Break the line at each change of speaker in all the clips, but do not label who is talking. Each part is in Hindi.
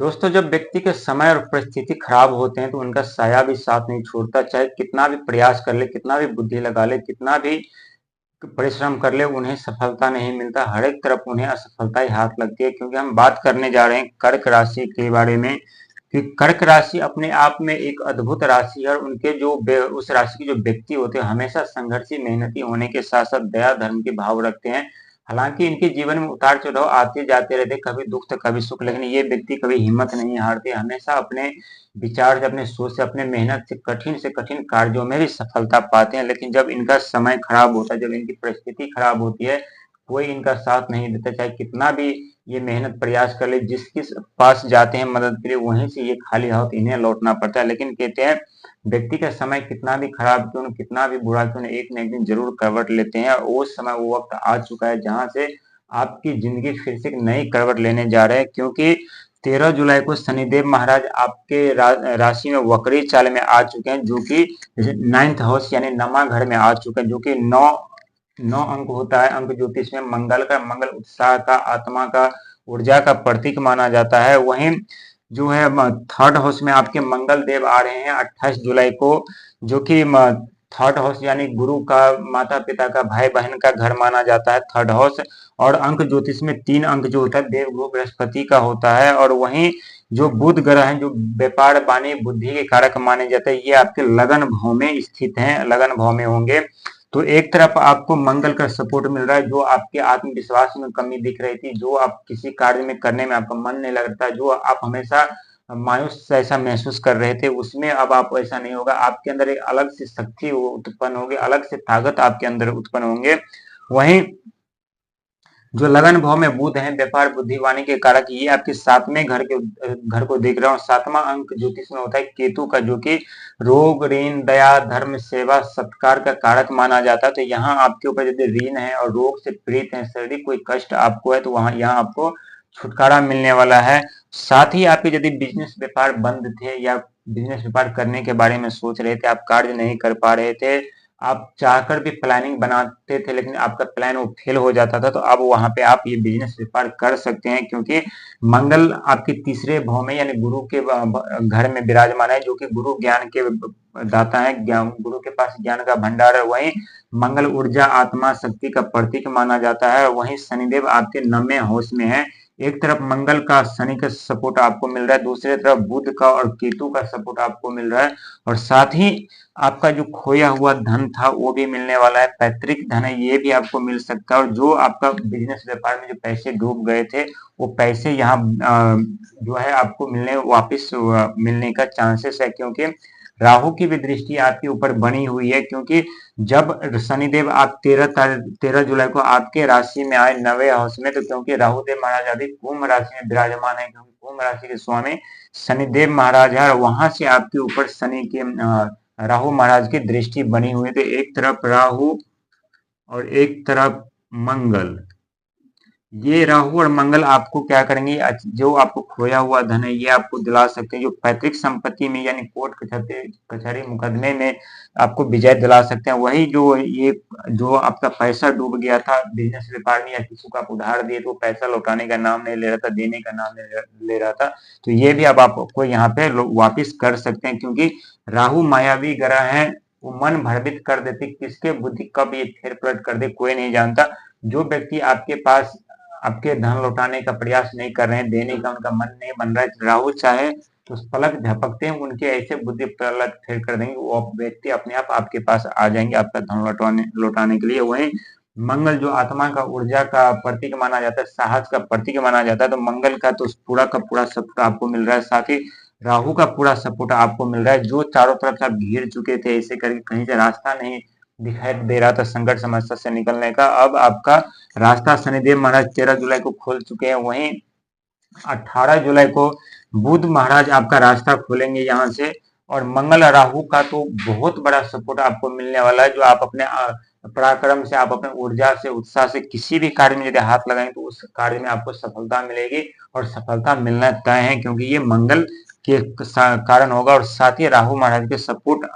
दोस्तों, जब व्यक्ति के समय और परिस्थिति खराब होते हैं तो उनका साया भी साथ नहीं छोड़ता। चाहे कितना भी प्रयास कर ले, कितना भी बुद्धि लगा ले, कितना भी परिश्रम कर ले, उन्हें सफलता नहीं मिलता। हर एक तरफ उन्हें असफलता ही हाथ लगती है। क्योंकि हम बात करने जा रहे हैं कर्क राशि के बारे में कि कर्क राशि अपने आप में एक अद्भुत राशि है और उनके जो उस राशि के जो व्यक्ति होते हैं हमेशा संघर्षी, मेहनती होने के साथ साथ दया धर्म के भाव रखते हैं। हालांकि इनके जीवन में उतार चढ़ाव आते जाते रहते, कभी दुख तो कभी सुख, लेकिन ये व्यक्ति कभी हिम्मत नहीं हारते। हमेशा अपने विचार से, अपने सोच से, अपने मेहनत से कठिन कार्यों में भी सफलता पाते हैं। लेकिन जब इनका समय खराब होता है, जब इनकी परिस्थिति खराब होती है, कोई इनका साथ नहीं देता। चाहे कितना भी ये मेहनत प्रयास कर ले, जिसके पास जाते हैं मदद के लिए, वहीं से ये खाली हाथ इन्हें लौटना पड़ता है। लेकिन कहते हैं व्यक्ति का समय कितना भी खराब क्यों न, कितना भी बुरा क्यों न, एक न एक दिन जरूर करवट लेते हैं। और वो समय, वो वक्त आ चुका है जहां से आपकी जिंदगी फिर से एक नई करवट लेने जा रहे हैं। क्योंकि 13 जुलाई को शनिदेव महाराज आपके राशि में वक्री चाल में आ चुके हैं, जो कि 9th हाउस यानी नमा घर में आ चुके हैं, जो कि 9 अंक होता है। अंक ज्योतिष में मंगल उत्साह का, आत्मा का, ऊर्जा का प्रतीक माना जाता है। वहीं जो है 3rd हाउस में आपके मंगल देव आ रहे हैं 28 जुलाई को, जो कि 3rd हाउस यानी गुरु का, माता पिता का, भाई बहन का घर माना जाता है 3rd हाउस। और अंक ज्योतिष में 3 अंक जो होता है देवगुरु बृहस्पति का होता है। और वहीं जो बुध ग्रह है, जो व्यापार वाणी बुद्धि के कारक माने जाते हैं, ये आपके लगन भाव में स्थित हैं, लगन भाव में होंगे। तो एक तरफ आपको मंगल का सपोर्ट मिल रहा है, जो आपके आत्मविश्वास में कमी दिख रही थी, जो आप किसी कार्य में करने में आपका मन नहीं लगता, जो आप हमेशा मायूस ऐसा महसूस कर रहे थे, उसमें अब आप ऐसा नहीं होगा। आपके अंदर एक अलग से शक्ति उत्पन्न होगी, अलग से ताकत आपके अंदर उत्पन्न होंगे। वहीं जो लगन भाव में बुध है, व्यापार बुद्धि वाणी के कारक, ये आपके 7वें घर को देख रहा हूँ। 7वां अंक ज्योतिष में होता है केतु का, जो कि रोग, ऋण, दया, धर्म, सेवा, सत्कार का कारक माना जाता है। तो यहाँ आपके ऊपर यदि ऋण है और रोग से पीड़ित है, शारीरिक कोई कष्ट आपको है, तो वहां यहाँ आपको छुटकारा मिलने वाला है। साथ ही आपके यदि बिजनेस व्यापार बंद थे या बिजनेस व्यापार करने के बारे में सोच रहे थे, आप कार्य नहीं कर पा रहे थे, आप चाहकर भी प्लानिंग बनाते थे लेकिन आपका प्लान वो फेल हो जाता था, तो अब वहां पे आप ये बिजनेस व्यापार कर सकते हैं। क्योंकि मंगल आपके 3रे भाव में यानी गुरु के घर में विराजमान है, जो कि गुरु ज्ञान के दाता है, गुरु के पास ज्ञान का भंडार है। वहीं मंगल ऊर्जा, आत्मा, शक्ति का प्रतीक माना जाता है। वहीं शनिदेव आपके 9वें हाउस में है। एक तरफ मंगल का, शनि का सपोर्ट आपको मिल रहा है, दूसरी तरफ बुध का और केतु का सपोर्ट आपको मिल रहा है। और साथ ही आपका जो खोया हुआ धन था वो भी मिलने वाला है, पैतृक धन है, ये भी आपको मिल सकता है। और जो आपका बिजनेस व्यापार में जो पैसे डूब गए थे, वो पैसे यहाँ जो है आपको वापस मिलने का चांसेस है। क्योंकि राहु की भी दृष्टि आपके ऊपर बनी हुई है। क्योंकि जब शनिदेव आप 13 जुलाई को आपके राशि में आए 9वें हाउस में, तो क्योंकि राहु देव महाराज अभी कुंभ राशि में विराजमान है, क्योंकि कुंभ राशि के स्वामी शनिदेव महाराज है, और वहां से आपके ऊपर शनि के राहु महाराज की दृष्टि बनी हुई है। तो एक तरफ राहु और एक तरफ मंगल, ये राहु और मंगल आपको क्या करेंगे, जो आपको खोया हुआ धन है ये आपको दिला सकते हैं। जो पैतृक संपत्ति में यानी कोर्ट कचहरी मुकदमे में आपको विजय दिला सकते हैं। वही जो आपका पैसा डूब गया था बिजनेस व्यापार में, या किसी को आप उधार दिए तो पैसा लौटाने का नाम नहीं ले रहा था, देने का नाम नहीं ले रहा था, तो ये भी अब आपको यहाँ पे वापिस कर सकते हैं। क्योंकि राहु मायावी ग्रह है, वो मन भ्रमित कर देते, किसके बुद्धि कब ये फेर पलट कर दे कोई नहीं जानता। जो व्यक्ति आपके पास आपके धन लौटाने का प्रयास नहीं कर रहे हैं, देने का उनका मन नहीं बन रहा है, राहु चाहे तो पलक झपकते हैं उनके ऐसे बुद्धि पलट फेर कर देंगे, वो व्यक्ति अपने आप आपके पास आ जाएंगे आपका धन लौटाने के लिए। वहीं मंगल जो आत्मा का, ऊर्जा का प्रतीक माना जाता है, साहस का प्रतीक माना जाता है, तो मंगल का तो पूरा का पूरा सपोर्ट आपको मिल रहा है। साथ ही राहु का पूरा सपोर्ट आपको मिल रहा है। जो चारों तरफ से आप घिर चुके थे, ऐसे करके कहीं से रास्ता नहीं दिखाई दे रहा था संकट समस्या से निकलने का, अब आपका रास्ता शनिदेव महाराज 13 जुलाई को खोल चुके हैं। वहीं 18 जुलाई को बुध महाराज आपका रास्ता खोलेंगे यहाँ से। और मंगल राहु का तो बहुत बड़ा सपोर्ट आपको मिलने वाला है, जो आप अपने पराक्रम से, आप अपने ऊर्जा से, उत्साह से किसी भी कार्य में यदि हाथ लगाएंगे तो उस कार्य में आपको सफलता मिलेगी, और सफलता मिलना तय है, क्योंकि ये मंगल के कारण होगा। और साथ ही राहु महाराज के सपोर्ट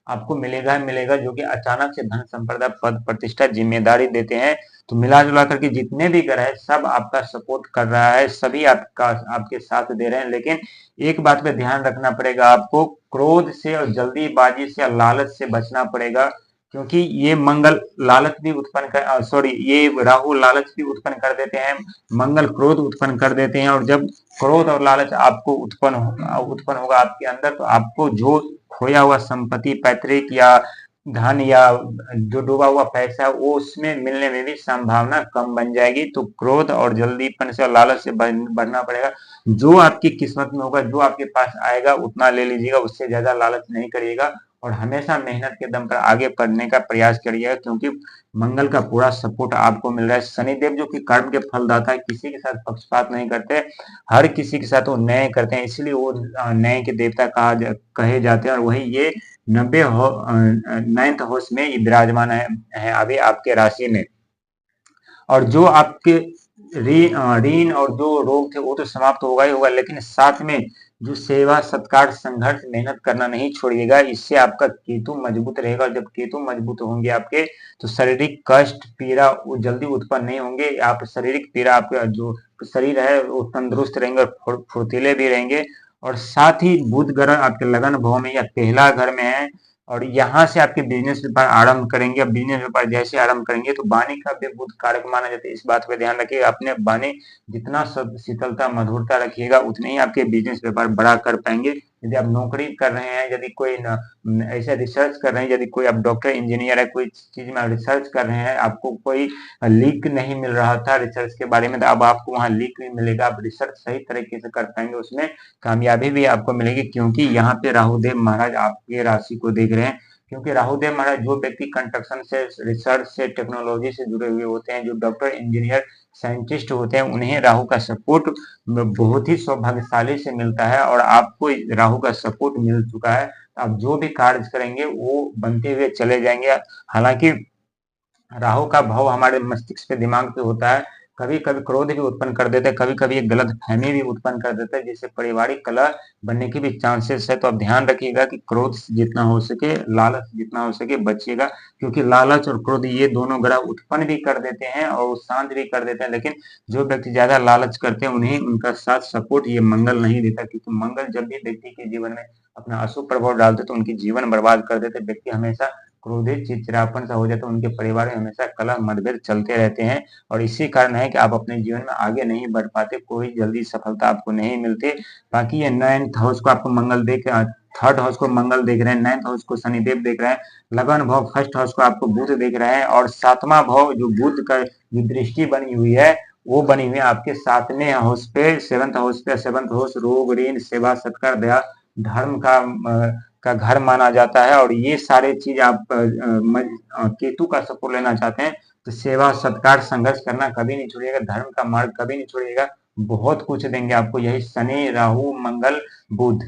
आपको मिलेगा ही मिलेगा, जो कि अचानक से धन संपदा, पद प्रतिष्ठा, जिम्मेदारी देते हैं। तो मिला जुला करके जितने भी ग्रह है सब आपका सपोर्ट कर रहा है, सभी आपका आपके साथ दे रहे हैं। लेकिन एक बात पे ध्यान रखना पड़ेगा आपको, क्रोध से और जल्दीबाजी से और लालच से बचना पड़ेगा, क्योंकि ये मंगल लालच भी उत्पन्न कर, सॉरी, ये राहु लालच भी उत्पन्न कर देते हैं, मंगल क्रोध उत्पन्न कर देते हैं। और जब क्रोध और लालच आपको उत्पन्न होगा आपके अंदर, तो आपको जो खोया हुआ संपत्ति, पैतृक या धन या जो डूबा हुआ पैसा है, वो उसमें मिलने में भी संभावना कम बन जाएगी। तो क्रोध और जल्दीपन से और लालच से बढ़ना पड़ेगा। जो आपकी किस्मत में होगा, जो आपके पास आएगा उतना ले लीजिएगा, उससे ज्यादा लालच नहीं करिएगा। और हमेशा मेहनत के दम पर आगे बढ़ने का प्रयास करिएगा, क्योंकि मंगल का पूरा सपोर्ट आपको मिल रहा है। शनिदेव जो कि कर्म के फलदाता है, किसी के साथ पक्षपात नहीं करते, हर किसी के साथ वो न्याय करते हैं, इसलिए वो न्याय के देवता कहे जाते हैं। और वही ये 9th हाउस में विराजमान है अभी आपके राशि में। और जो आपके ऋण और जो रोग थे वो तो समाप्त होगा ही होगा, लेकिन साथ में जो सेवा, सत्कार, संघर्ष, मेहनत करना नहीं छोड़िएगा। इससे आपका केतु मजबूत रहेगा, और जब केतु मजबूत होंगे आपके, तो शारीरिक कष्ट, पीड़ा वो जल्दी उत्पन्न नहीं होंगे। आप शारीरिक पीड़ा, आपका जो शरीर है वो तंदुरुस्त रहेंगे और फुर्तीले भी रहेंगे। और साथ ही बुध ग्रह आपके लगन भाव में या पहला घर में है, और यहाँ से आपके बिजनेस व्यापार आरंभ करेंगे। अब बिजनेस व्यापार जैसे आरंभ करेंगे, तो वाणी का भी बुध कारक माना जाता है। इस बात पे ध्यान रखिएगा, अपने वाणी जितना शीतलता, मधुरता रखिएगा, उतने ही आपके बिजनेस व्यापार बड़ा कर पाएंगे। यदि आप नौकरी कर रहे हैं, यदि कोई ऐसा रिसर्च कर रहे हैं, यदि कोई आप डॉक्टर, इंजीनियर है, कोई चीज में रिसर्च कर रहे हैं, आपको कोई लीक नहीं मिल रहा था रिसर्च के बारे में, तो अब आपको वहाँ लीक भी मिलेगा। आप रिसर्च सही तरीके से कर पाएंगे, उसमें कामयाबी भी आपको मिलेगी, क्योंकि यहाँ पे राहुदेव महाराज आपके राशि को देख रहे हैं। क्योंकि राहुदेव महाराज, जो व्यक्ति कंस्ट्रक्शन से, रिसर्च से, टेक्नोलॉजी से जुड़े हुए होते हैं, जो डॉक्टर, इंजीनियर, साइंटिस्ट होते हैं, उन्हें राहु का सपोर्ट बहुत ही सौभाग्यशाली से मिलता है। और आपको राहु का सपोर्ट मिल चुका है, आप जो भी कार्य करेंगे वो बनते हुए चले जाएंगे। हालांकि राहु का भाव हमारे मस्तिष्क पे, दिमाग पे होता है, कभी कभी क्रोध भी उत्पन्न कर देता है, कभी कभी एक गलत फहमी भी उत्पन्न कर देता है, जिससे पारिवारिक कलह बनने की भी चांसेस है। तो आप ध्यान रखिएगा कि क्रोध जितना हो सके, लालच जितना हो सके बचिएगा, क्योंकि लालच और क्रोध ये दोनों ग्रह उत्पन्न भी कर देते हैं और शांत भी कर देते हैं। लेकिन जो व्यक्ति ज्यादा लालच करते हैं, उन्हें उनका साथ सपोर्ट ये मंगल नहीं देता, क्योंकि मंगल जब भी व्यक्ति के जीवन में अपना अशुभ प्रभाव डालते, तो उनकी जीवन बर्बाद कर देते। व्यक्ति हमेशा क्रोधित, चिड़चिड़ापन सा हो जाता है, उनके परिवार में हमेशा कलह मतभेद चलते रहते हैं। और इसी कारण है कि आप अपने जीवन में आगे नहीं बढ़ पाते, कोई जल्दी सफलता आपको नहीं मिलती। बाकी ये 9th हाउस को आपको मंगल देख, 3rd हाउस को मंगल देख रहे हैं, 9th हाउस को शनिदेव देख रहे हैं, लगन भाव 1st हाउस को आपको बुध देख रहे हैं, और 7वां भाव जो बुध का जो दृष्टि बनी हुई है, वो बनी हुई है आपके 7वें हाउस पे, 7th हाउस पे। 7th हाउस रोग, ऋण, सेवा, सत्कार, दया, धर्म का घर माना जाता है। और ये सारे चीज आप केतु का सपोर्ट लेना चाहते हैं, तो सेवा, सत्कार, संघर्ष करना कभी नहीं छोड़िएगा, धर्म का मार्ग कभी नहीं छोड़िएगा। बहुत कुछ देंगे आपको यही शनि, राहु, मंगल, बुध।